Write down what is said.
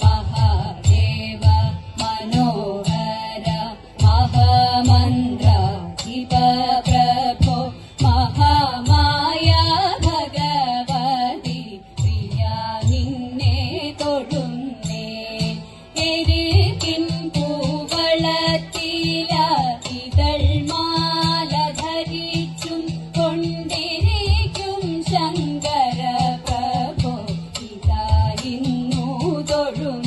महादेव मनोहर महामन्त्राधिप प्रभो महामाया भगवती प्रिया निन्ने തൊഴുന്നേ എരികിൻ പൂവളത്തില ഇതൾമാല ധരിച്ചും കൊണ്ടിരിക്കും ശങ്കര പ്രഭോ ഇതായിരുന്നു തൊഴും